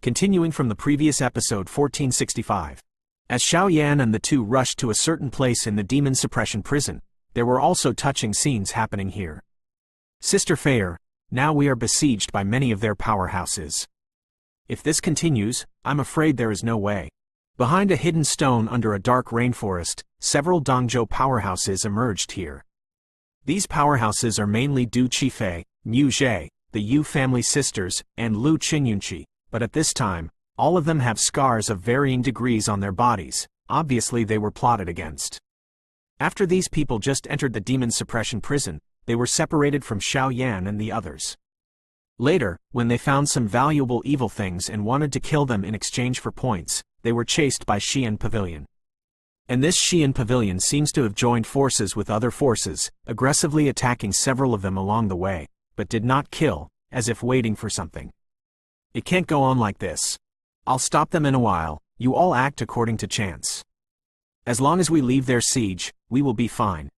Continuing from the previous episode 1465. As Xiao Yan and the two rushed to a certain place in the demon suppression prison, there were also touching scenes happening here. Sister Fair, now we are besieged by many of their powerhouses. If this continues, I'm afraid there is no way. Behind a hidden stone under a dark rainforest, several Dongzhou powerhouses emerged here. These powerhouses are mainly Du Qifei, Mu Zhe, the Yu family sisters, and Lu Qingyunqi, but at this time, all of them have scars of varying degrees on their bodies. Obviously they were plotted against. After these people just entered the demon suppression prison, they were separated from Xiao Yan and the others. Later, when they found some valuable evil things and wanted to kill them in exchange for points, they were chased by Xian Pavilion. And this Xian Pavilion seems to have joined forces with other forces, aggressively attacking several of them along the way, but did not kill, as if waiting for something. It can't go on like this. I'll stop them in a while, you all act according to chance. As long as we leave their siege, we will be fine.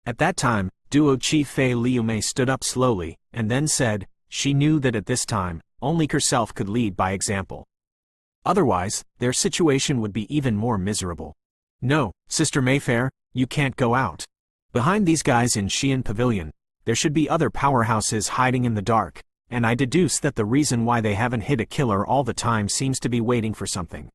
At that time, Duo Chi Fei Liumei stood up slowly, and then said, she knew that at this time, only herself could lead by example. Otherwise, their situation would be even more miserable. No, Sister Mayfair, you can't go out. Behind these guys in Xian Pavilion, there should be other powerhouses hiding in the dark, and I deduce that the reason why they haven't hit a killer all the time seems to be waiting for something.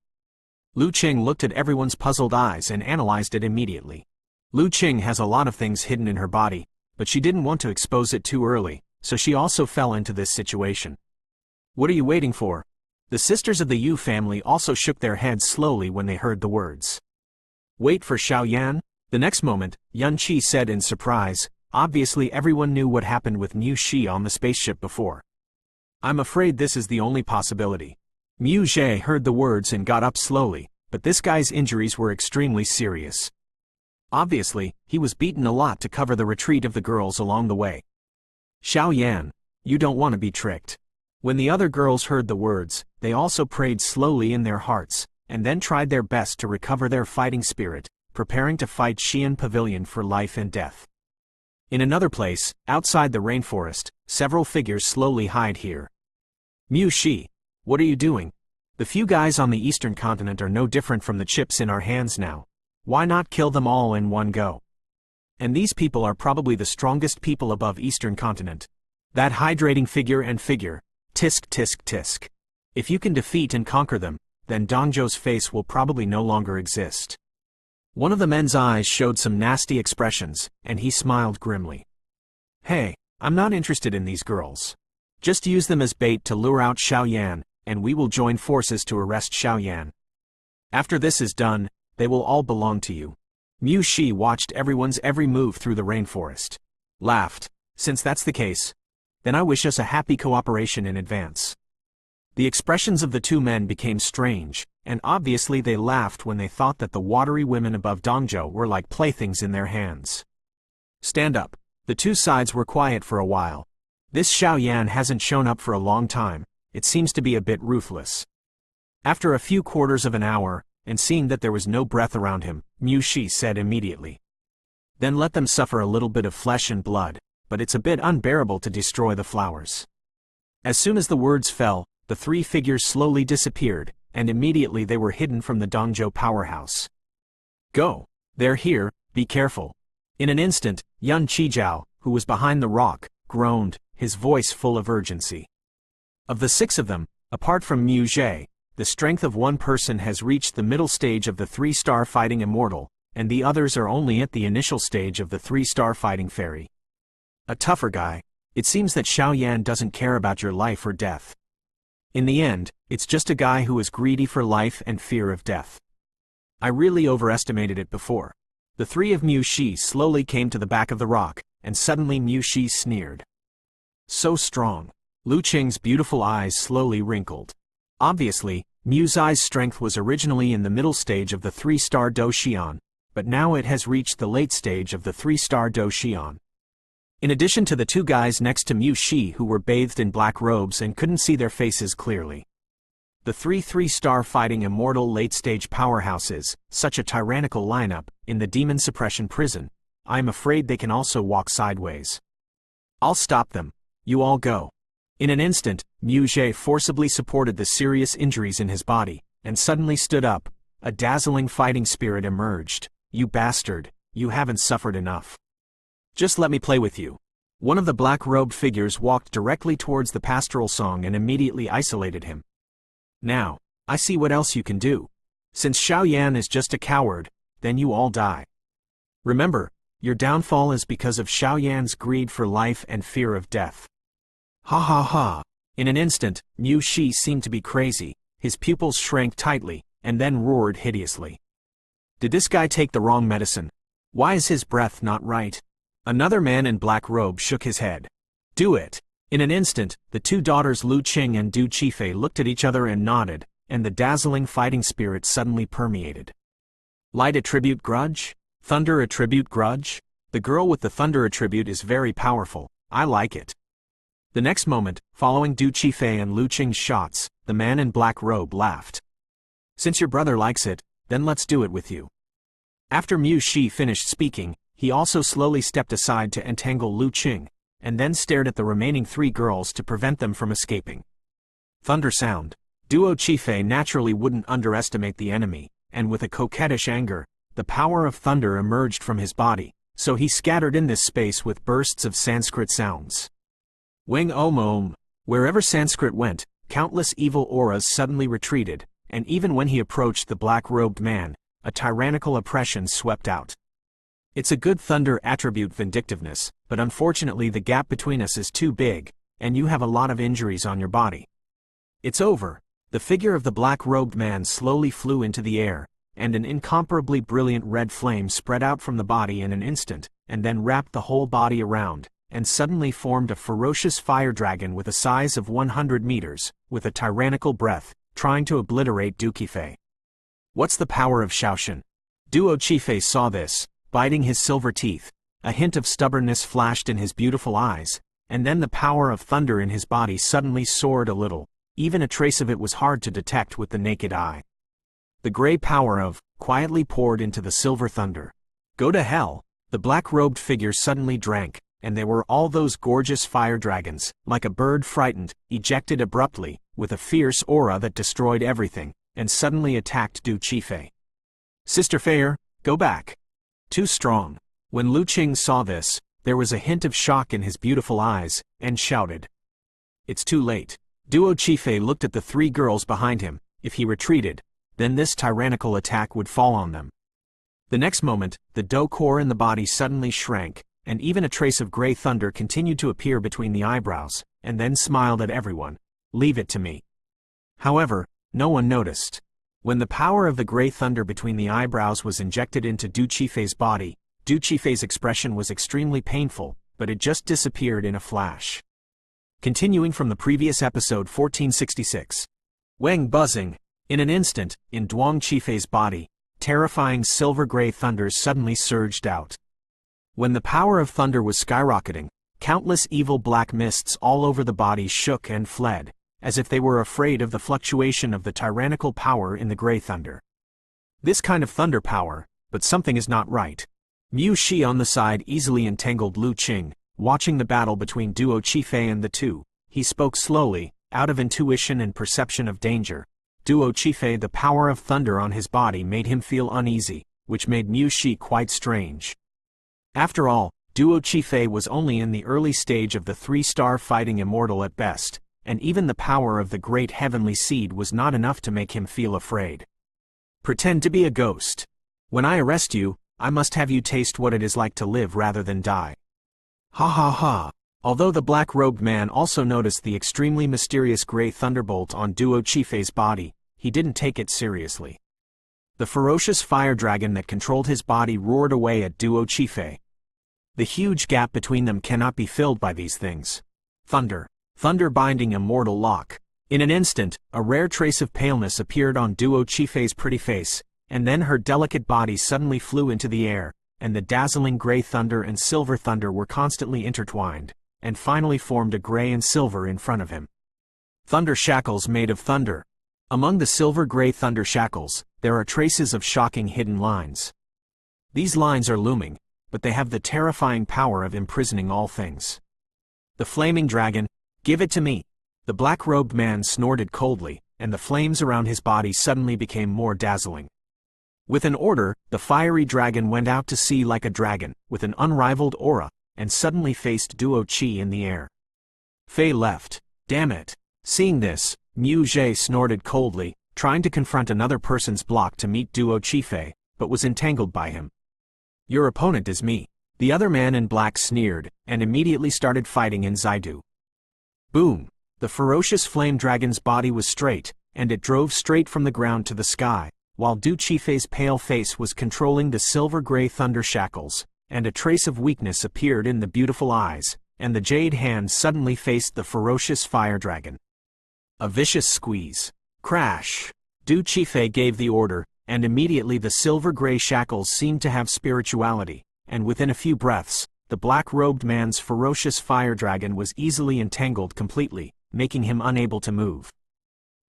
Lu Qing looked at everyone's puzzled eyes and analyzed it immediately. Lu Qing has a lot of things hidden in her body, but she didn't want to expose it too early, so she also fell into this situation. What are you waiting for? The sisters of the Yu family also shook their heads slowly when they heard the words. Wait for Xiao Yan? The next moment, Yun Qi said in surprise. Obviously everyone knew what happened with Mu Shi on the spaceship before. I'm afraid this is the only possibility. Mu Zhe heard the words and got up slowly, but this guy's injuries were extremely serious. Obviously, he was beaten a lot to cover the retreat of the girls along the way. Xiao Yan, you don't want to be tricked. When the other girls heard the words, they also prayed slowly in their hearts, and then tried their best to recover their fighting spirit, preparing to fight Xian Pavilion for life and death. In another place, outside the rainforest, several figures slowly hide here. Mu Shi, what are you doing? The few guys on the eastern continent are no different from the chips in our hands now. Why not kill them all in one go? And these people are probably the strongest people above eastern continent. That hydrating figure, tisk tisk tisk. If you can defeat and conquer them, then Dongzhou's face will probably no longer exist. One of the men's eyes showed some nasty expressions, and he smiled grimly. Hey, I'm not interested in these girls. Just use them as bait to lure out Xiao Yan, and we will join forces to arrest Xiao Yan. After this is done, they will all belong to you. Mu Shi watched everyone's every move through the rainforest. Laughed. Since that's the case, then I wish us a happy cooperation in advance. The expressions of the two men became strange, and obviously they laughed when they thought that the watery women above Dongzhou were like playthings in their hands. Stand up. The two sides were quiet for a while. This Xiao Yan hasn't shown up for a long time. It seems to be a bit ruthless. After a few quarters of an hour, and seeing that there was no breath around him, Mu Shi said immediately. Then let them suffer a little bit of flesh and blood, but it's a bit unbearable to destroy the flowers. As soon as the words fell, the three figures slowly disappeared, and immediately they were hidden from the Dongzhou powerhouse. Go! They're here, be careful. In an instant, Yun Qijiao, who was behind the rock, groaned, his voice full of urgency. Of the six of them, apart from Mu Zhe, the strength of one person has reached the middle stage of the 3-star fighting immortal, and the others are only at the initial stage of the 3-star fighting fairy. A tougher guy. It seems that Xiao Yan doesn't care about your life or death. In the end, it's just a guy who is greedy for life and fear of death. I really overestimated it before. The three of Mu Shi slowly came to the back of the rock, and suddenly Mu Shi sneered. So strong. Lu Qing's beautiful eyes slowly wrinkled. Obviously, Mu Zai's strength was originally in the middle stage of the 3-star Do Xian, but now it has reached the late stage of the 3-star Do Xian. In addition to the two guys next to Mu Shi who were bathed in black robes and couldn't see their faces clearly. The 3-star fighting immortal late-stage powerhouses, such a tyrannical lineup, in the demon suppression prison, I'm afraid they can also walk sideways. I'll stop them. You all go. In an instant, Mu Jie forcibly supported the serious injuries in his body, and suddenly stood up. A dazzling fighting spirit emerged. "You bastard, you haven't suffered enough. Just let me play with you." One of the black-robed figures walked directly towards the pastoral song and immediately isolated him. "Now, I see what else you can do. Since Xiao Yan is just a coward, then you all die. Remember, your downfall is because of Xiao Yan's greed for life and fear of death." Ha ha ha. In an instant, Mu Shi seemed to be crazy, his pupils shrank tightly, and then roared hideously. Did this guy take the wrong medicine? Why is his breath not right? Another man in black robe shook his head. Do it. In an instant, the two daughters Lu Qing and Du Qifei looked at each other and nodded, and the dazzling fighting spirit suddenly permeated. Light attribute grudge? Thunder attribute grudge? The girl with the thunder attribute is very powerful. I like it. The next moment, following Du Qifei and Lu Qing's shots, the man in black robe laughed. Since your brother likes it, then let's do it with you. After Mu Shi finished speaking, he also slowly stepped aside to entangle Lu Qing, and then stared at the remaining three girls to prevent them from escaping. Thunder sound. Duo Qifei naturally wouldn't underestimate the enemy, and with a coquettish anger, the power of thunder emerged from his body, so he scattered in this space with bursts of Sanskrit sounds. Weng Om Om. Wherever Sanskrit went, countless evil auras suddenly retreated, and even when he approached the black-robed man, a tyrannical oppression swept out. It's a good thunder attribute vindictiveness, but unfortunately the gap between us is too big, and you have a lot of injuries on your body. It's over. The figure of the black-robed man slowly flew into the air, and an incomparably brilliant red flame spread out from the body in an instant, and then wrapped the whole body around, and suddenly formed a ferocious fire dragon with a size of 100 meters, with a tyrannical breath, trying to obliterate Du Qifei. What's the power of Shaoshan? Duo Qifei saw this, biting his silver teeth. A hint of stubbornness flashed in his beautiful eyes, and then the power of thunder in his body suddenly soared a little. Even a trace of it was hard to detect with the naked eye. The gray power of quietly poured into the silver thunder. Go to hell. The black-robed figure suddenly drank, and they were all those gorgeous fire dragons, like a bird frightened, ejected abruptly, with a fierce aura that destroyed everything, and suddenly attacked Du Qifei. Sister Feier, go back. Too strong. When Lu Qing saw this, there was a hint of shock in his beautiful eyes, and shouted. It's too late. Duo Qifei looked at the three girls behind him. If he retreated, then this tyrannical attack would fall on them. The next moment, the Do core in the body suddenly shrank, and even a trace of gray thunder continued to appear between the eyebrows, and then smiled at everyone. Leave it to me. However, no one noticed. When the power of the gray thunder between the eyebrows was injected into Du Qifei's body, Du Qifei's expression was extremely painful, but it just disappeared in a flash. Continuing from the previous episode 1466. Weng buzzing. In an instant, in Duong Qifei's body, terrifying silver-gray thunders suddenly surged out. When the power of thunder was skyrocketing, countless evil black mists all over the body shook and fled, as if they were afraid of the fluctuation of the tyrannical power in the gray thunder. This kind of thunder power, but something is not right. Mu Shi on the side easily entangled Lu Qing, watching the battle between Duo Qifei and the two. He spoke slowly, out of intuition and perception of danger. Duo Qifei, the power of thunder on his body made him feel uneasy, which made Mu Shi quite strange. After all, Duo Qifei was only in the early stage of the three-star fighting immortal at best, and even the power of the great heavenly seed was not enough to make him feel afraid. Pretend to be a ghost. When I arrest you, I must have you taste what it is like to live rather than die. Ha ha ha. Although the black-robed man also noticed the extremely mysterious gray thunderbolt on Duo Qifei's body, he didn't take it seriously. The ferocious fire dragon that controlled his body roared away at Duo Qifei. The huge gap between them cannot be filled by these things. Thunder. Thunder binding immortal lock. In an instant, a rare trace of paleness appeared on Duo Qifei's pretty face, and then her delicate body suddenly flew into the air, and the dazzling gray thunder and silver thunder were constantly intertwined, and finally formed a gray and silver in front of him. Thunder shackles made of thunder. Among the silver-gray thunder shackles, there are traces of shocking hidden lines. These lines are looming, but they have the terrifying power of imprisoning all things. The flaming dragon, give it to me. The black-robed man snorted coldly, and the flames around his body suddenly became more dazzling. With an order, the fiery dragon went out to sea like a dragon, with an unrivaled aura, and suddenly faced Duo Chi in the air. Fei left. Damn it. Seeing this, Mu Zhe snorted coldly, trying to confront another person's block to meet Duo Chi Fei, but was entangled by him. Your opponent is me. The other man in black sneered, and immediately started fighting in Zaidu. Boom! The ferocious flame dragon's body was straight, and it drove straight from the ground to the sky, while Du Qifei's pale face was controlling the silver-gray thunder shackles, and a trace of weakness appeared in the beautiful eyes, and the jade hand suddenly faced the ferocious fire dragon. A vicious squeeze. Crash! Du Qifei gave the order, and immediately the silver-gray shackles seemed to have spirituality, and within a few breaths, the black-robed man's ferocious fire dragon was easily entangled completely, making him unable to move.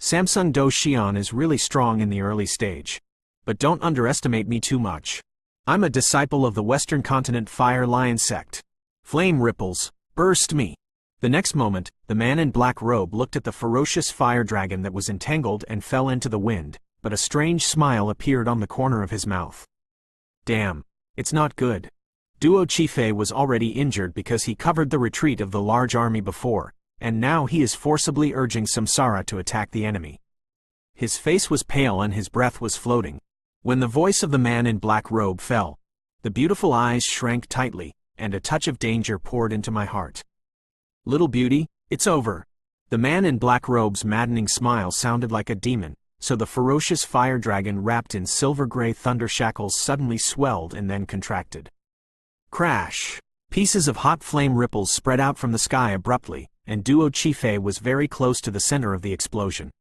Samsung Do Xian is really strong in the early stage. But don't underestimate me too much. I'm a disciple of the Western Continent Fire Lion Sect. Flame ripples, burst me. The next moment, the man in black robe looked at the ferocious fire dragon that was entangled and fell into the wind, but a strange smile appeared on the corner of his mouth. Damn, it's not good. Duo Qifei was already injured because he covered the retreat of the large army before, and now he is forcibly urging Samsara to attack the enemy. His face was pale and his breath was floating. When the voice of the man in black robe fell, the beautiful eyes shrank tightly, and a touch of danger poured into my heart. Little beauty, it's over. The man in black robe's maddening smile sounded like a demon, so the ferocious fire dragon wrapped in silver-gray thunder shackles suddenly swelled and then contracted. Crash! Pieces of hot flame ripples spread out from the sky abruptly, and Duo Qifei was very close to the center of the explosion.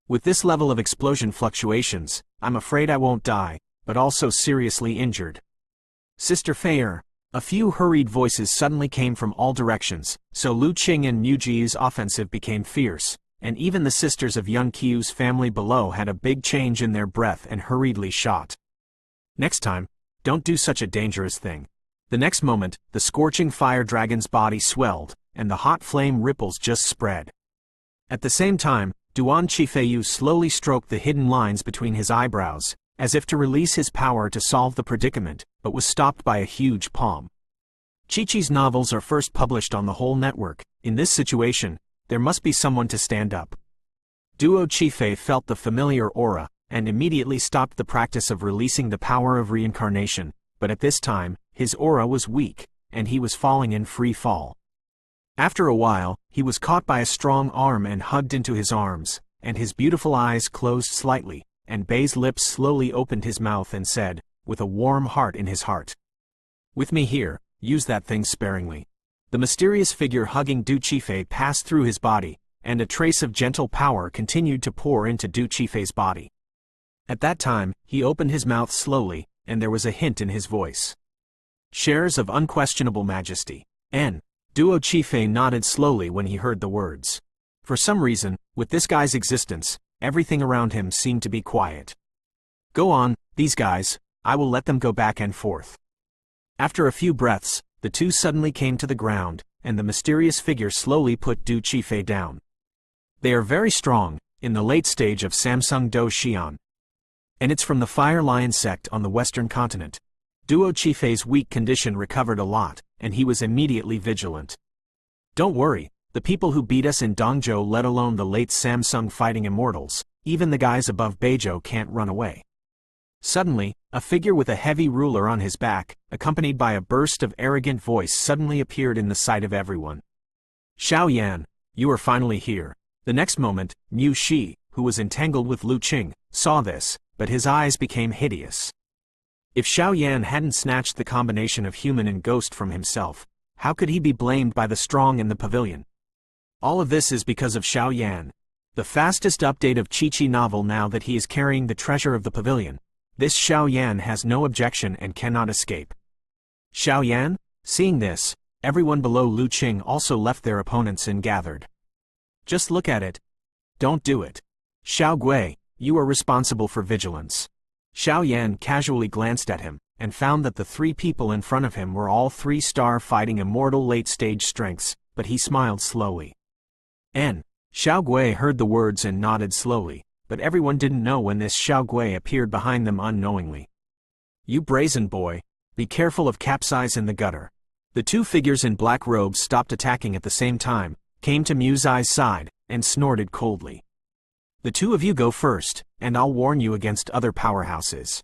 With this level of explosion fluctuations, I'm afraid I won't die, but also seriously injured. Sister Fei. A few hurried voices suddenly came from all directions, so Lu Qing and Mu Ji's offensive became fierce, and even the sisters of Young Qiu's family below had a big change in their breath and hurriedly shot. Next time, don't do such a dangerous thing. The next moment, the scorching fire dragon's body swelled, and the hot flame ripples just spread. At the same time, Duan Qifei slowly stroked the hidden lines between his eyebrows, as if to release his power to solve the predicament, but was stopped by a huge palm. Chi-Chi's novels are first published on the whole network. In this situation, there must be someone to stand up. Duo Qifei felt the familiar aura, and immediately stopped the practice of releasing the power of reincarnation, but at this time, his aura was weak, and he was falling in free fall. After a while, he was caught by a strong arm and hugged into his arms, and his beautiful eyes closed slightly, and Bei's lips slowly opened his mouth and said, with a warm heart in his heart, "With me here, use that thing sparingly." The mysterious figure hugging Du Qifei passed through his body, and a trace of gentle power continued to pour into Du Qifei's body. At that time, he opened his mouth slowly, and there was a hint in his voice. Shares of unquestionable majesty. N. Duo Qifei nodded slowly when he heard the words. For some reason, with this guy's existence, everything around him seemed to be quiet. Go on, these guys, I will let them go back and forth. After a few breaths, the two suddenly came to the ground, and the mysterious figure slowly put Du Qifei down. They are very strong, in the late stage of Samsung Do Xian. And it's from the Fire Lion Sect on the Western Continent. Duo Qifei's weak condition recovered a lot, and he was immediately vigilant. Don't worry, the people who beat us in Dongzhou, let alone the late Samsung fighting immortals, even the guys above Beizhou can't run away. Suddenly, a figure with a heavy ruler on his back, accompanied by a burst of arrogant voice, suddenly appeared in the sight of everyone. Xiao Yan, you are finally here. The next moment, Mu Shi, who was entangled with Lu Qing, saw this, but his eyes became hideous. If Xiao Yan hadn't snatched the combination of human and ghost from himself, how could he be blamed by the strong in the pavilion? All of this is because of Xiao Yan. The fastest update of Chi-Chi novel now that he is carrying the treasure of the pavilion. This Xiao Yan has no objection and cannot escape. Xiao Yan? Seeing this, everyone below Lu Qing also left their opponents and gathered. Just look at it. Don't do it. Xiao Gui, you are responsible for vigilance. Xiao Yan casually glanced at him, and found that the three people in front of him were all three-star fighting immortal late-stage strengths, but he smiled slowly. N. Xiao Gui heard the words and nodded slowly, but everyone didn't know when this Xiao Gui appeared behind them unknowingly. You brazen boy, be careful of capsize in the gutter. The two figures in black robes stopped attacking at the same time, came to Mu Zai's side, and snorted coldly. The two of you go first, and I'll warn you against other powerhouses.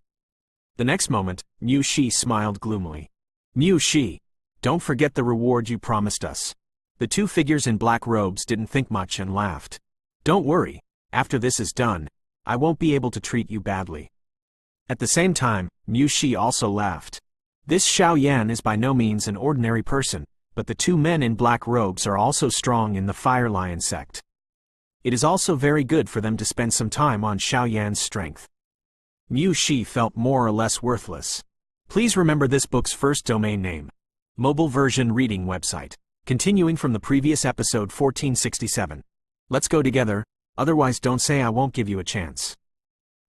The next moment, Mu Shi smiled gloomily. Mu Shi, don't forget the reward you promised us. The two figures in black robes didn't think much and laughed. Don't worry, after this is done, I won't be able to treat you badly. At the same time, Mu Shi also laughed. This Xiao Yan is by no means an ordinary person, but the two men in black robes are also strong in the Fire Lion sect. It is also very good for them to spend some time on Xiao Yan's strength. Mu Shi felt more or less worthless. Please remember this book's first domain name. Mobile version reading website. Continuing from the previous episode 1467. Let's go together, otherwise don't say I won't give you a chance.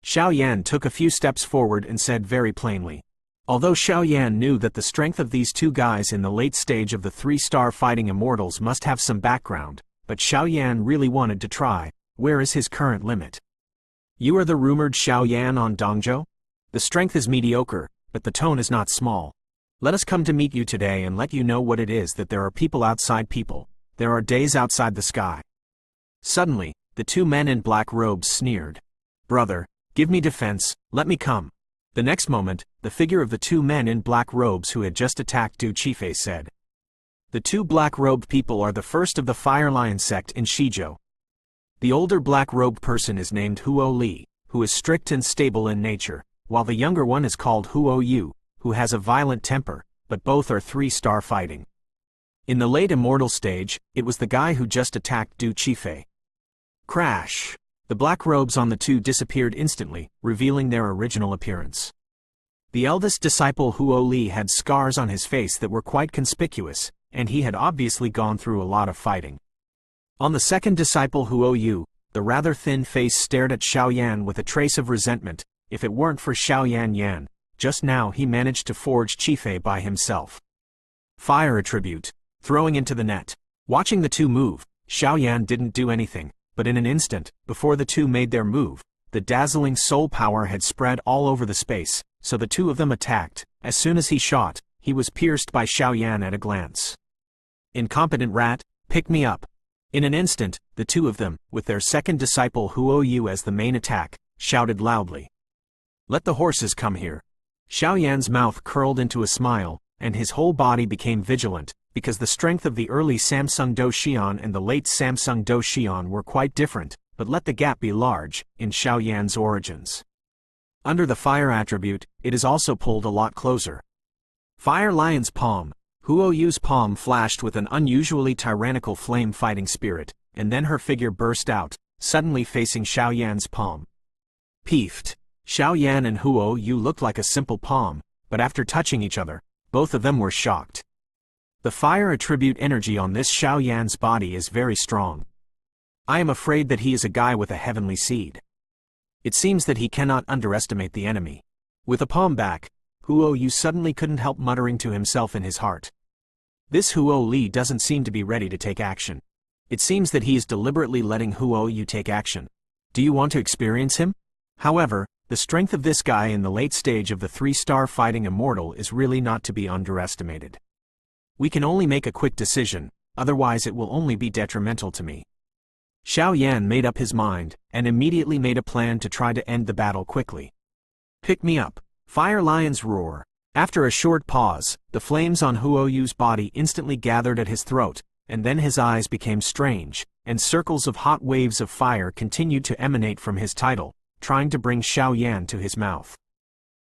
Xiao Yan took a few steps forward and said very plainly. Although Xiao Yan knew that the strength of these two guys in the late stage of the three-star fighting immortals must have some background, but Xiao Yan really wanted to try. Where is his current limit? You are the rumored Xiao Yan on Dongzhou? The strength is mediocre, but the tone is not small. Let us come to meet you today and let you know what it is that there are people outside people. There are days outside the sky. Suddenly, the two men in black robes sneered. Brother, give me defense, let me come. The next moment, the figure of the two men in black robes who had just attacked Btth2 said. The two black-robed people are the first of the Fire Lion sect in Shizhou. The older black-robed person is named Huo Li, who is strict and stable in nature, while the younger one is called Huo Yu, who has a violent temper, but both are three-star fighting. In the late immortal stage, it was the guy who just attacked Btth2. Crash! The black robes on the two disappeared instantly, revealing their original appearance. The eldest disciple Huo Li had scars on his face that were quite conspicuous, and he had obviously gone through a lot of fighting. On the second disciple Huo Yu, the rather thin face stared at Xiao Yan with a trace of resentment. If it weren't for Xiao Yan, just now he managed to forge Btth2 by himself. Fire attribute, throwing into the net. Watching the two move, Xiao Yan didn't do anything, but in an instant, before the two made their move, the dazzling soul power had spread all over the space, so the two of them attacked. As soon as he shot, he was pierced by Xiao Yan at a glance. Incompetent rat, pick me up. In an instant, the two of them, with their second disciple Huo Yu as the main attack, shouted loudly. Let the horses come here. Xiao Yan's mouth curled into a smile, and his whole body became vigilant, because the strength of the early Samsung Do Xian and the late Samsung Do Xian were quite different, but let the gap be large, in Xiao Yan's origins. Under the fire attribute, it is also pulled a lot closer. Fire Lion's palm. Huo Yu's palm flashed with an unusually tyrannical flame-fighting spirit, and then her figure burst out, suddenly facing Xiao Yan's palm. Peeved. Xiao Yan and Huo Yu looked like a simple palm, but after touching each other, both of them were shocked. The fire attribute energy on this Xiao Yan's body is very strong. I am afraid that he is a guy with a heavenly seed. It seems that he cannot underestimate the enemy. With a palm back, Huo Yu suddenly couldn't help muttering to himself in his heart. This Huo Li doesn't seem to be ready to take action. It seems that he is deliberately letting Huo Yu take action. Do you want to experience him? However, the strength of this guy in the late stage of the three-star fighting immortal is really not to be underestimated. We can only make a quick decision, otherwise it will only be detrimental to me. Xiao Yan made up his mind, and immediately made a plan to try to end the battle quickly. Pick me up. Fire Lion's roar. After a short pause, the flames on Huo Yu's body instantly gathered at his throat, and then his eyes became strange, and circles of hot waves of fire continued to emanate from his title, trying to bring Xiao Yan to his mouth.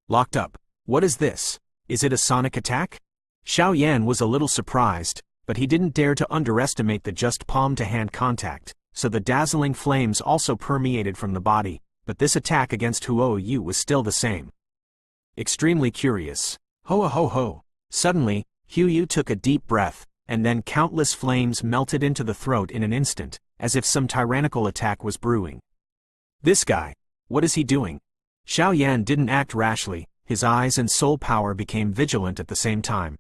Locked up. What is this? Is it a sonic attack? Xiao Yan was a little surprised, but he didn't dare to underestimate the just palm-to-hand contact, so the dazzling flames also permeated from the body, but this attack against Huo Yu was still the same. Extremely curious. Ho ho ho. Suddenly, Huo Yu took a deep breath, and then countless flames melted into the throat in an instant, as if some tyrannical attack was brewing. This guy. What is he doing? Xiao Yan didn't act rashly, his eyes and soul power became vigilant at the same time.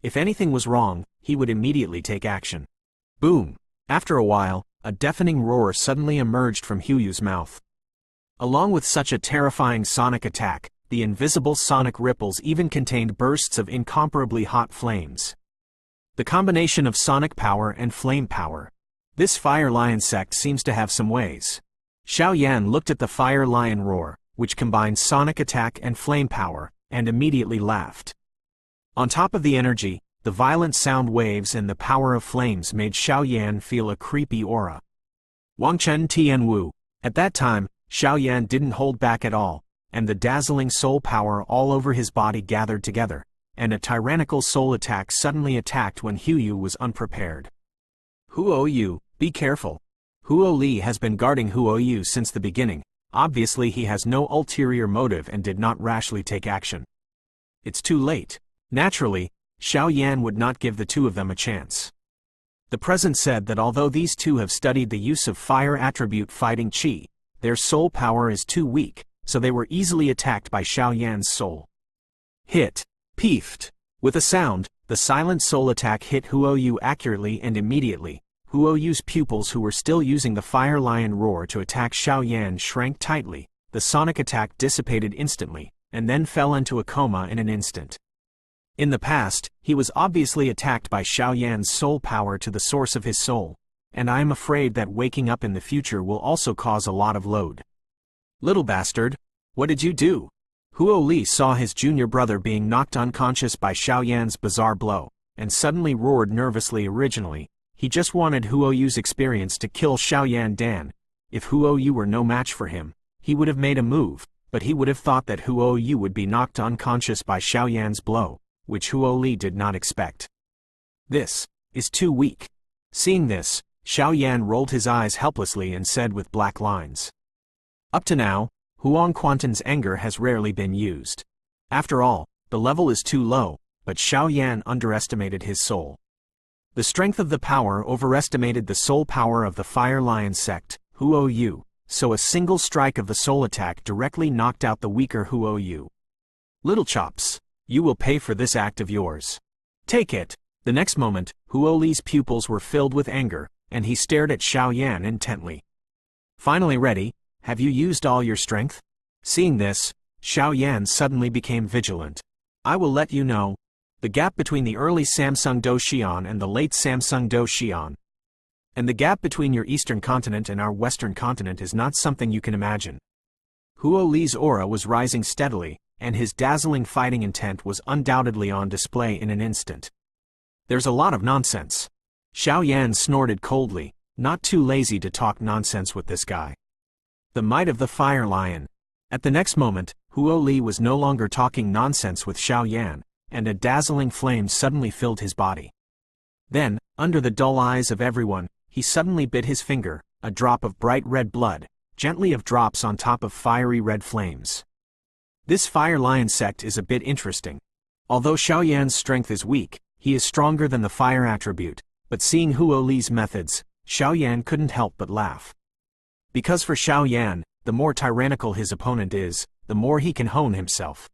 If anything was wrong, he would immediately take action. Boom! After a while, a deafening roar suddenly emerged from Huyu's mouth. Along with such a terrifying sonic attack, the invisible sonic ripples even contained bursts of incomparably hot flames. The combination of sonic power and flame power. This Fire Lion sect seems to have some ways. Xiao Yan looked at the Fire Lion roar, which combined sonic attack and flame power, and immediately laughed. On top of the energy, the violent sound waves and the power of flames made Xiao Yan feel a creepy aura. Wangchen Tianwu. At that time, Xiao Yan didn't hold back at all, and the dazzling soul power all over his body gathered together, and a tyrannical soul attack suddenly attacked when Huyu was unprepared. Huo Yu, be careful. Huo Li has been guarding Huo Yu since the beginning. Obviously he has no ulterior motive and did not rashly take action. It's too late. Naturally, Xiao Yan would not give the two of them a chance. The present said that although these two have studied the use of fire attribute fighting Qi, their soul power is too weak, so they were easily attacked by Xiao Yan's soul. Hit. Peefed. With a sound, the silent soul attack hit Huo Yu accurately and immediately. Huo Yu's pupils, who were still using the Fire Lion roar to attack Xiao Yan, shrank tightly. The sonic attack dissipated instantly, and then fell into a coma in an instant. In the past, he was obviously attacked by Xiao Yan's soul power to the source of his soul, and I am afraid that waking up in the future will also cause a lot of load. Little bastard, what did you do? Huo Li saw his junior brother being knocked unconscious by Xiao Yan's bizarre blow, and suddenly roared nervously. Originally, he just wanted Huo Yu's experience to kill Xiao Yan Dan. If Huo Yu were no match for him, he would have made a move, but he would have thought that Huo Yu would be knocked unconscious by Xiao Yan's blow, which Huo Li did not expect. This is too weak. Seeing this, Xiao Yan rolled his eyes helplessly and said with black lines. Up to now, Huang Quantan's anger has rarely been used. After all, the level is too low, but Xiao Yan underestimated his soul. The strength of the power overestimated the soul power of the Fire Lion sect, Huo Yu, so a single strike of the soul attack directly knocked out the weaker Huo Yu. Little chops, you will pay for this act of yours. Take it. The next moment, Huo Li's pupils were filled with anger, and he stared at Xiao Yan intently. Finally ready? Have you used all your strength? Seeing this, Xiao Yan suddenly became vigilant. I will let you know. The gap between the early Samsung Do Xian and the late Samsung Do Xian, and the gap between your eastern continent and our western continent is not something you can imagine. Huo Li's aura was rising steadily, and his dazzling fighting intent was undoubtedly on display in an instant. There's a lot of nonsense. Xiao Yan snorted coldly, not too lazy to talk nonsense with this guy. The might of the Fire Lion. At the next moment, Huo Li was no longer talking nonsense with Xiao Yan, and a dazzling flame suddenly filled his body. Then, under the dull eyes of everyone, he suddenly bit his finger, a drop of bright red blood, gently of drops on top of fiery red flames. This Fire Lion sect is a bit interesting. Although Xiao Yan's strength is weak, he is stronger than the fire attribute, but seeing Huo Li's methods, Xiao Yan couldn't help but laugh. Because for Xiao Yan, the more tyrannical his opponent is, the more he can hone himself.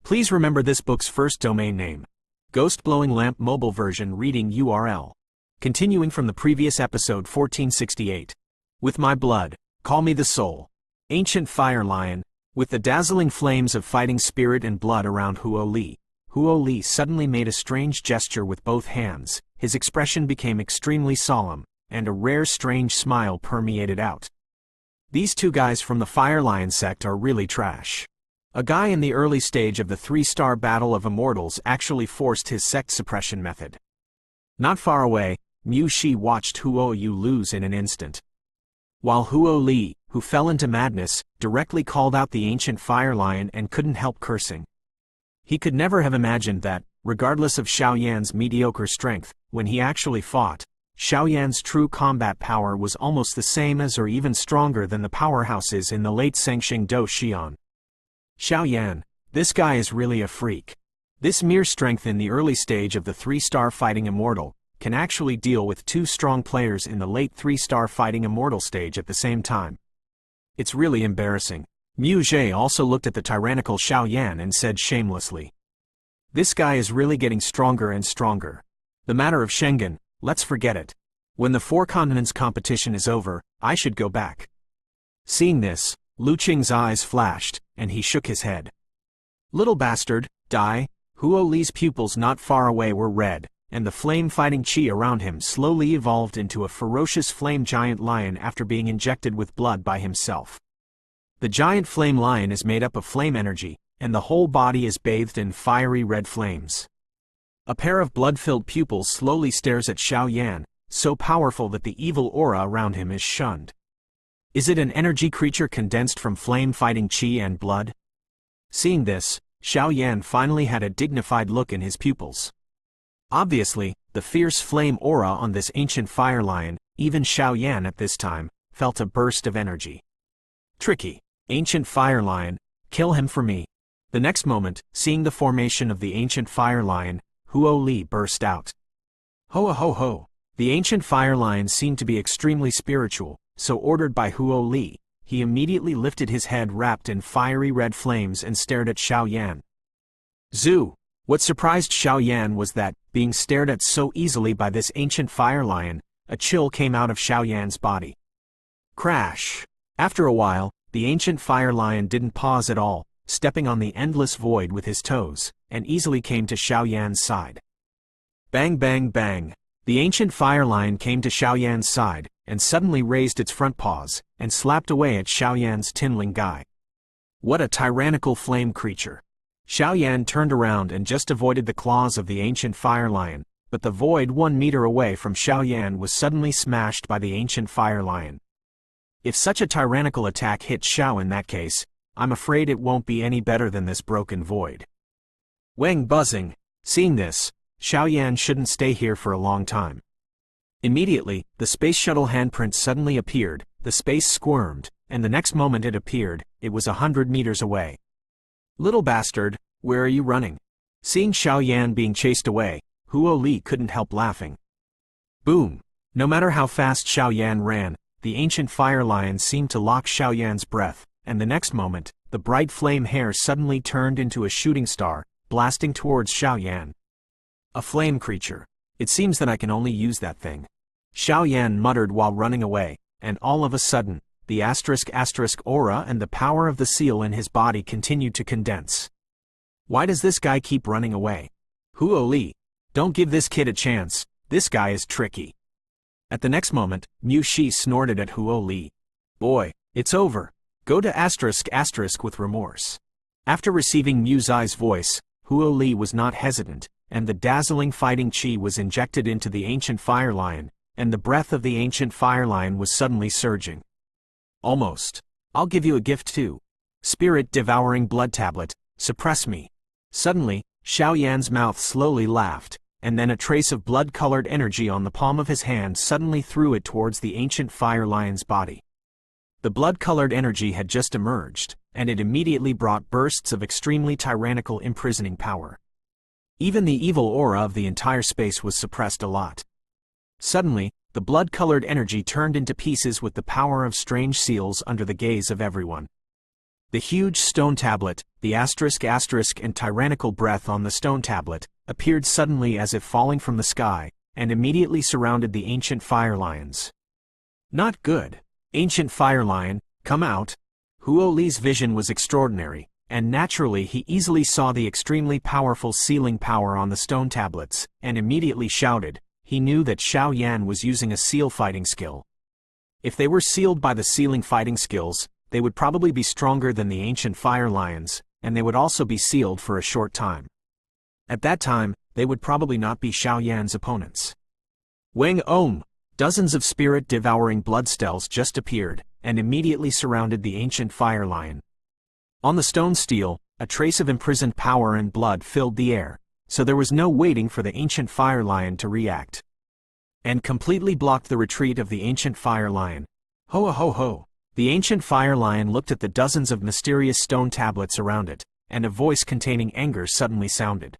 Please remember this book's first domain name. Ghost Blowing Lamp Mobile Version Reading URL. Continuing from the previous episode 1468. With my blood, call me the soul. Ancient Fire Lion. With the dazzling flames of fighting spirit and blood around Huo Li suddenly made a strange gesture with both hands. His expression became extremely solemn, and a rare strange smile permeated out. These two guys from the Fire Lion sect are really trash. A guy in the early stage of the 3-star Battle of Immortals actually forced his sect suppression method. Not far away, Mu Shi watched Huo Yu lose in an instant. While Huo Li, who fell into madness, directly called out the ancient Fire Lion and couldn't help cursing. He could never have imagined that, regardless of Xiao Yan's mediocre strength, when he actually fought, Xiao Yan's true combat power was almost the same as or even stronger than the powerhouses in the late Sengxing Do Xian. Xiao Yan, this guy is really a freak. This mere strength in the early stage of the 3-star Fighting Immortal can actually deal with 2 strong players in the late 3-star Fighting Immortal stage at the same time. It's really embarrassing. Mu Zhe also looked at the tyrannical Xiao Yan and said shamelessly. This guy is really getting stronger and stronger. The matter of Schengen, let's forget it. When the Four Continents competition is over, I should go back. Seeing this, Lu Qing's eyes flashed, and he shook his head. Little bastard, die. Huo Li's pupils not far away were red, and the flame-fighting chi around him slowly evolved into a ferocious flame giant lion after being injected with blood by himself. The giant flame lion is made up of flame energy, and the whole body is bathed in fiery red flames. A pair of blood-filled pupils slowly stares at Xiao Yan, so powerful that the evil aura around him is shunned. Is it an energy creature condensed from flame-fighting chi and blood? Seeing this, Xiao Yan finally had a dignified look in his pupils. Obviously, the fierce flame aura on this ancient fire lion, even Xiao Yan at this time, felt a burst of energy. Tricky, ancient fire lion, kill him for me. The next moment, seeing the formation of the ancient fire lion, Huo Li burst out. Ho ho ho! The ancient fire lion seemed to be extremely spiritual, so ordered by Huo Li, he immediately lifted his head wrapped in fiery red flames and stared at Xiao Yan. Zhu! What surprised Xiao Yan was that, being stared at so easily by this ancient fire lion, a chill came out of Xiao Yan's body. Crash! After a while, the ancient fire lion didn't pause at all, stepping on the endless void with his toes, and easily came to Xiao Yan's side. Bang bang bang! The ancient fire lion came to Xiao Yan's side, and suddenly raised its front paws, and slapped away at Xiao Yan's tinling guy. What a tyrannical flame creature! Xiao Yan turned around and just avoided the claws of the ancient fire lion, but the void 1 meter away from Xiao Yan was suddenly smashed by the ancient fire lion. If such a tyrannical attack hits Xiao in that case, I'm afraid it won't be any better than this broken void. Wang buzzing. Seeing this, Xiao Yan shouldn't stay here for a long time. Immediately, the space shuttle handprint suddenly appeared, the space squirmed, and the next moment it appeared, it was 100 meters away. Little bastard, where are you running? Seeing Xiao Yan being chased away, Huo Li couldn't help laughing. Boom! No matter how fast Xiao Yan ran, the ancient fire lion seemed to lock Xiao Yan's breath, and the next moment, the bright flame hair suddenly turned into a shooting star, blasting towards Xiao Yan. A flame creature. It seems that I can only use that thing. Xiao Yan muttered while running away, and all of a sudden, the *** aura and the power of the seal in his body continued to condense. Why does this guy keep running away? Huo Li, don't give this kid a chance, this guy is tricky. At the next moment, Mu Shi snorted at Huo Li. Boy, it's over. Go to *** with remorse. After receiving Mu Zai's voice, Huo Li was not hesitant, and the dazzling fighting chi was injected into the ancient fire lion, and the breath of the ancient fire lion was suddenly surging. Almost. I'll give you a gift too. Spirit-devouring blood tablet, suppress me. Suddenly, Xiao Yan's mouth slowly laughed, and then a trace of blood-colored energy on the palm of his hand suddenly threw it towards the ancient fire lion's body. The blood-colored energy had just emerged, and it immediately brought bursts of extremely tyrannical imprisoning power. Even the evil aura of the entire space was suppressed a lot. Suddenly, the blood-colored energy turned into pieces with the power of strange seals under the gaze of everyone. The huge stone tablet, the *** and tyrannical breath on the stone tablet, appeared suddenly as if falling from the sky, and immediately surrounded the ancient fire lions. Not good. Ancient fire lion, come out. Huo Li's vision was extraordinary, and naturally he easily saw the extremely powerful sealing power on the stone tablets, and immediately shouted. He knew that Xiao Yan was using a seal fighting skill. If they were sealed by the sealing fighting skills, they would probably be stronger than the ancient fire lions, and they would also be sealed for a short time. At that time, they would probably not be Xiao Yan's opponents. Wang Om! Dozens of spirit-devouring blood cells just appeared, and immediately surrounded the ancient fire lion. On the stone steel, a trace of imprisoned power and blood filled the air, so there was no waiting for the ancient fire lion to react. And completely blocked the retreat of the ancient fire lion. Ho ho ho! The ancient fire lion looked at the dozens of mysterious stone tablets around it, and a voice containing anger suddenly sounded.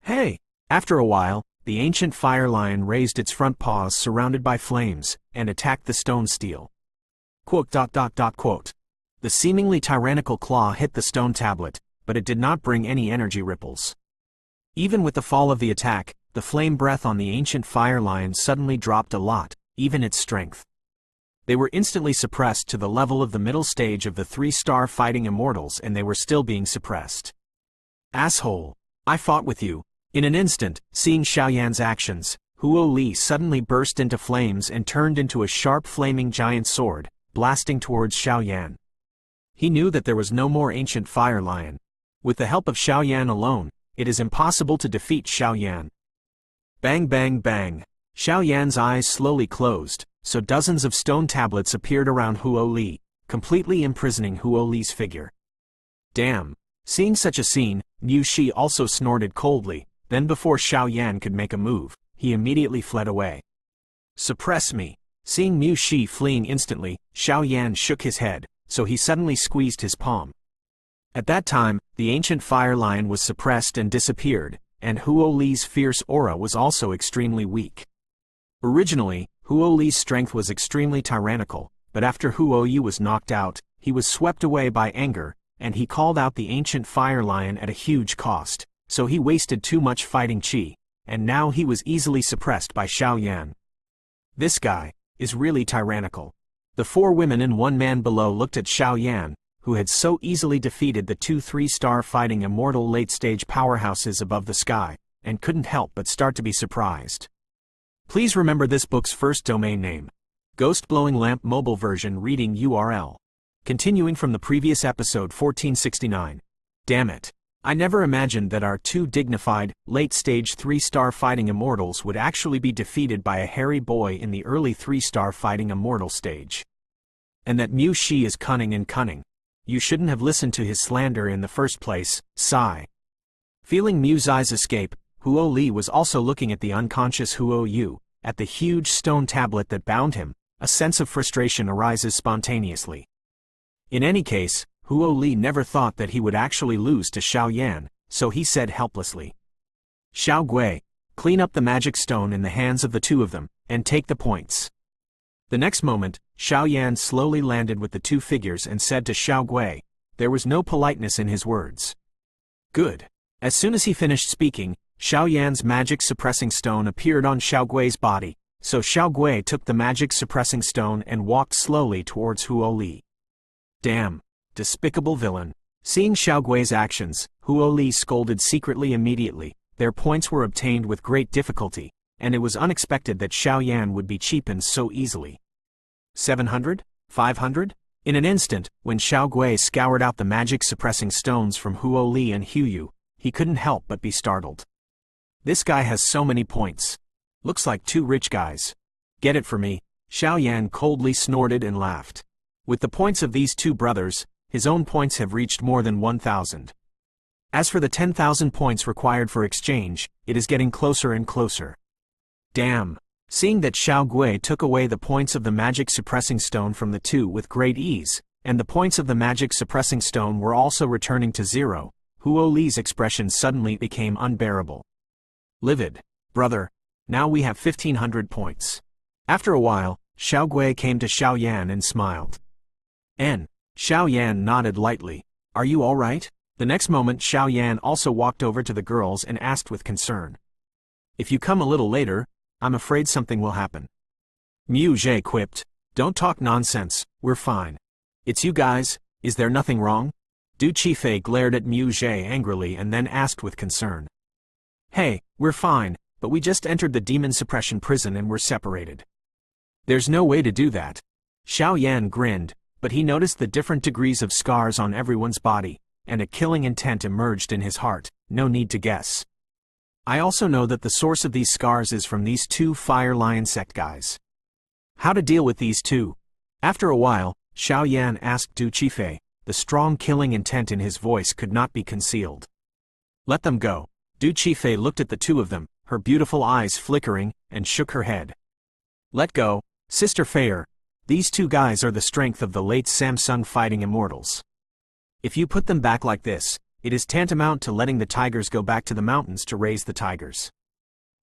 Hey! After a while, the ancient fire lion raised its front paws surrounded by flames, and attacked the stone steel. Quote. The seemingly tyrannical claw hit the stone tablet, but it did not bring any energy ripples. Even with the fall of the attack, the flame breath on the ancient fire lion suddenly dropped a lot, even its strength. They were instantly suppressed to the level of the middle stage of the 3-star fighting immortals, and they were still being suppressed. Asshole! I fought with you. In an instant, seeing Xiaoyan's actions, Huo Li suddenly burst into flames and turned into a sharp flaming giant sword, blasting towards Xiaoyan. He knew that there was no more ancient fire lion. With the help of Xiaoyan alone, it is impossible to defeat Xiaoyan. Bang bang bang! Xiaoyan's eyes slowly closed, so dozens of stone tablets appeared around Huo Li, completely imprisoning Huo Li's figure. Damn! Seeing such a scene, Mu Shi also snorted coldly, then before Xiaoyan could make a move, he immediately fled away. Suppress me! Seeing Mu Shi fleeing instantly, Xiaoyan shook his head, so he suddenly squeezed his palm. At that time, the ancient fire lion was suppressed and disappeared, and Huo Li's fierce aura was also extremely weak. Originally, Huo Li's strength was extremely tyrannical, but after Huo Yu was knocked out, he was swept away by anger, and he called out the ancient fire lion at a huge cost, so he wasted too much fighting qi, and now he was easily suppressed by Xiaoyan. This guy is really tyrannical. The 4 women and 1 man below looked at Xiaoyan, who had so easily defeated the 2 3-star fighting immortal late-stage powerhouses above the sky, and couldn't help but start to be surprised. Please remember this book's first domain name. Ghost Blowing Lamp Mobile Version Reading URL. Continuing from the previous episode 1469. Damn it. I never imagined that our 2 dignified, late-stage 3-star fighting immortals would actually be defeated by a hairy boy in the early 3-star fighting immortal stage. And that Mu Shi is cunning and cunning. You shouldn't have listened to his slander in the first place, sigh. Feeling Mu's eyes escape, Huo Li was also looking at the unconscious Huo Yu, at the huge stone tablet that bound him. A sense of frustration arises spontaneously. In any case, Huo Li never thought that he would actually lose to Xiaoyan, so he said helplessly. Xiao Gui, clean up the magic stone in the hands of the 2 of them, and take the points. The next moment, Xiaoyan slowly landed with the 2 figures and said to Xiao Gui. There was no politeness in his words. Good. As soon as he finished speaking, Xiaoyan's magic suppressing stone appeared on Xiao Gui's body, so Xiao Gui took the magic suppressing stone and walked slowly towards Huo Li. Damn. Despicable villain. Seeing Xiao Gui's actions, Huo Li scolded secretly immediately. Their points were obtained with great difficulty, and it was unexpected that Xiaoyan would be cheapened so easily. 700? 500? In an instant, when Xiao Gui scoured out the magic suppressing stones from Huo Li and Hu Yu, he couldn't help but be startled. This guy has so many points. Looks like 2 rich guys. Get it for me? Xiaoyan coldly snorted and laughed. With the points of these 2 brothers, his own points have reached more than 1,000. As for the 10,000 points required for exchange, it is getting closer and closer. Damn. Seeing that Xiao Gui took away the points of the magic suppressing stone from the 2 with great ease, and the points of the magic suppressing stone were also returning to 0, Huo Li's expression suddenly became unbearable. Livid. Brother. Now we have 1,500 points. After a while, Xiao Gui came to Xiaoyan and smiled. Xiaoyan nodded lightly. Are you all right? The next moment Xiaoyan also walked over to the girls and asked with concern. If you come a little later, I'm afraid something will happen. Mu Zhe quipped. Don't talk nonsense, we're fine. It's you guys, is there nothing wrong? Du Qifei glared at Mu Zhe angrily and then asked with concern. Hey, we're fine, but we just entered the demon suppression prison and were separated. There's no way to do that. Xiaoyan grinned, but he noticed the different degrees of scars on everyone's body, and a killing intent emerged in his heart, no need to guess. I also know that the source of these scars is from these 2 Fire Lion Sect guys. How to deal with these 2? After a while, Xiaoyan asked Du Qifei. The strong killing intent in his voice could not be concealed. Let them go. Du Qifei looked at the 2 of them, her beautiful eyes flickering, and shook her head. Let go, Sister Feier. These 2 guys are the strength of the late Samsung fighting immortals. If you put them back like this, it is tantamount to letting the tigers go back to the mountains to raise the tigers.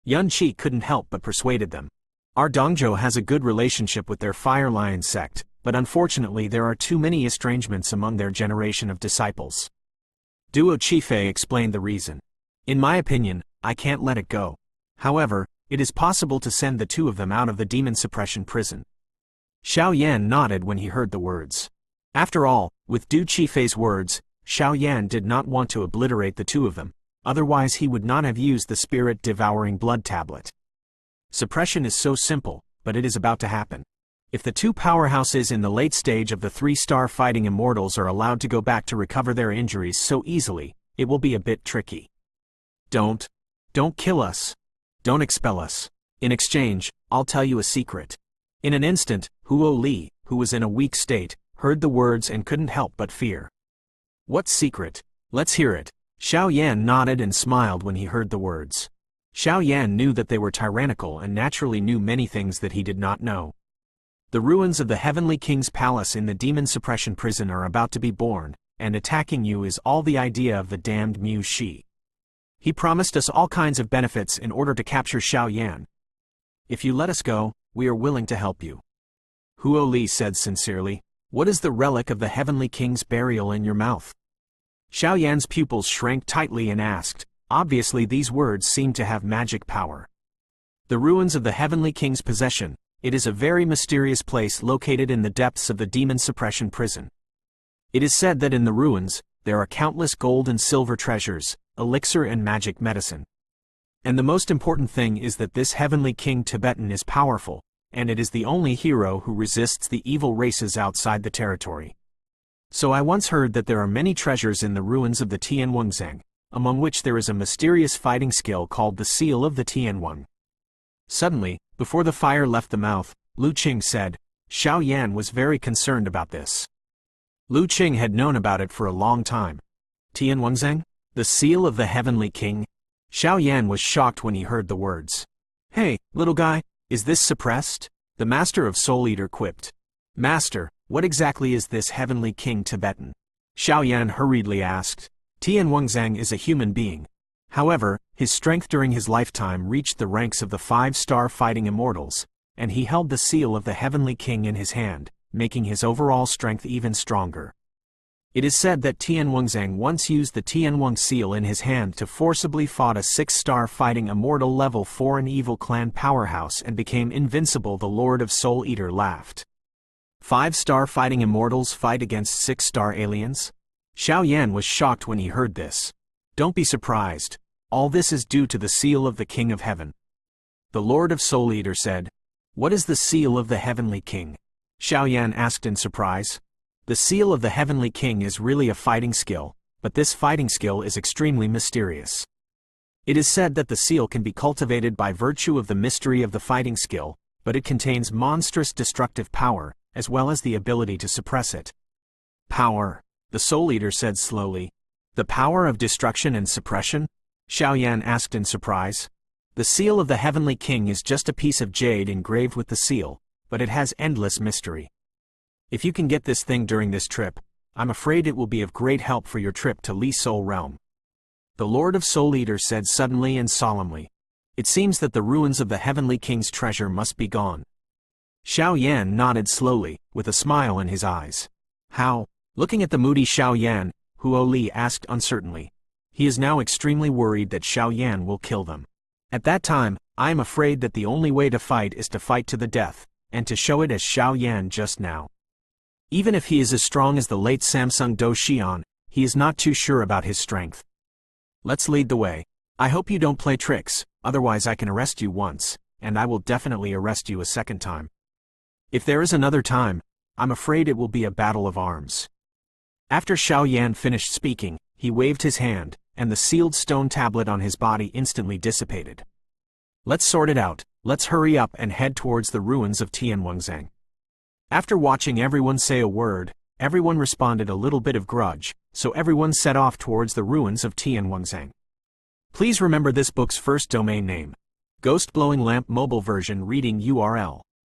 Yun Qi couldn't help but persuaded them. Our Dongzhou has a good relationship with their Fire Lion sect, but unfortunately there are too many estrangements among their generation of disciples. Duo Qifei explained the reason. In my opinion, I can't let it go. However, it is possible to send the two of them out of the demon suppression prison. Xiao Yan nodded when he heard the words. After all, with Du Qifei's words, Xiao Yan did not want to obliterate the two of them, otherwise he would not have used the spirit-devouring blood tablet. Suppression is so simple, but it is about to happen. If the two powerhouses in the late stage of the 3-star fighting immortals are allowed to go back to recover their injuries so easily, it will be a bit tricky. Don't kill us. Don't expel us. In exchange, I'll tell you a secret. In an instant, Huo Li, who was in a weak state, heard the words and couldn't help but fear. What secret? Let's hear it. Xiao Yan nodded and smiled when he heard the words. Xiao Yan knew that they were tyrannical and naturally knew many things that he did not know. The ruins of the Heavenly King's palace in the demon suppression prison are about to be born, and attacking you is all the idea of the damned Mu Shi. He promised us all kinds of benefits in order to capture Xiao Yan. If you let us go, we are willing to help you. Huo Li said sincerely. What is the relic of the Heavenly King's burial in your mouth? Xiao Yan's pupils shrank tightly and asked. Obviously these words seemed to have magic power. The ruins of the Heavenly King's possession. It is a very mysterious place located in the depths of the demon suppression prison. It is said that in the ruins, there are countless gold and silver treasures, elixir and magic medicine. And the most important thing is that this Heavenly King Tibetan is powerful, and it is the only hero who resists the evil races outside the territory. So I once heard that there are many treasures in the ruins of the Tianwangzang, among which there is a mysterious fighting skill called the Seal of the Tianwang. Suddenly, before the fire left the mouth, Lu Qing said. Xiao Yan was very concerned about this. Lu Qing had known about it for a long time. Tianwangzang? The Seal of the Heavenly King? Xiao Yan was shocked when he heard the words. Hey, little guy, is this suppressed? The Master of Soul Eater quipped. Master, what exactly is this Heavenly King Tibetan? Xiao Yan hurriedly asked. Tianwangzang is a human being. However, his strength during his lifetime reached the ranks of the 5-star fighting immortals, and he held the seal of the Heavenly King in his hand, making his overall strength even stronger. It is said that Tianwangzang once used the Tianwang seal in his hand to forcibly fought a 6-star fighting immortal level 4 an evil clan powerhouse and became invincible. The Lord of Soul Eater laughed. 5-star fighting immortals fight against 6-star aliens? Xiao Yan was shocked when he heard this. Don't be surprised. All this is due to the seal of the King of Heaven. The Lord of Soul Eater said. What is the seal of the Heavenly King? Xiao Yan asked in surprise. The seal of the Heavenly King is really a fighting skill, but this fighting skill is extremely mysterious. It is said that the seal can be cultivated by virtue of the mystery of the fighting skill, but it contains monstrous destructive power, as well as the ability to suppress it. Power, the Soul Eater said slowly. The power of destruction and suppression? Xiao Yan asked in surprise. The seal of the Heavenly King is just a piece of jade engraved with the seal, but it has endless mystery. If you can get this thing during this trip, I'm afraid it will be of great help for your trip to Li Soul Realm. The Lord of Soul Eater said suddenly and solemnly. It seems that the ruins of the Heavenly King's treasure must be gone. Xiao Yan nodded slowly, with a smile in his eyes. How? Looking at the moody Xiao Yan, Huo Li asked uncertainly. He is now extremely worried that Xiao Yan will kill them. At that time, I am afraid that the only way to fight is to fight to the death, and to show it as Xiao Yan just now. Even if he is as strong as the late Samsung Do Xian, he is not too sure about his strength. Let's lead the way. I hope you don't play tricks, otherwise I can arrest you once, and I will definitely arrest you a second time. If there is another time, I'm afraid it will be a battle of arms. After Xiao Yan finished speaking, he waved his hand, and the sealed stone tablet on his body instantly dissipated. Let's sort it out, let's hurry up and head towards the ruins of Tianwangzang. After watching everyone say a word, everyone responded a little bit of grudge, so everyone set off towards the ruins of Tianwangzang. Please remember this book's first domain name. Ghost Blowing Lamp mobile version reading URL.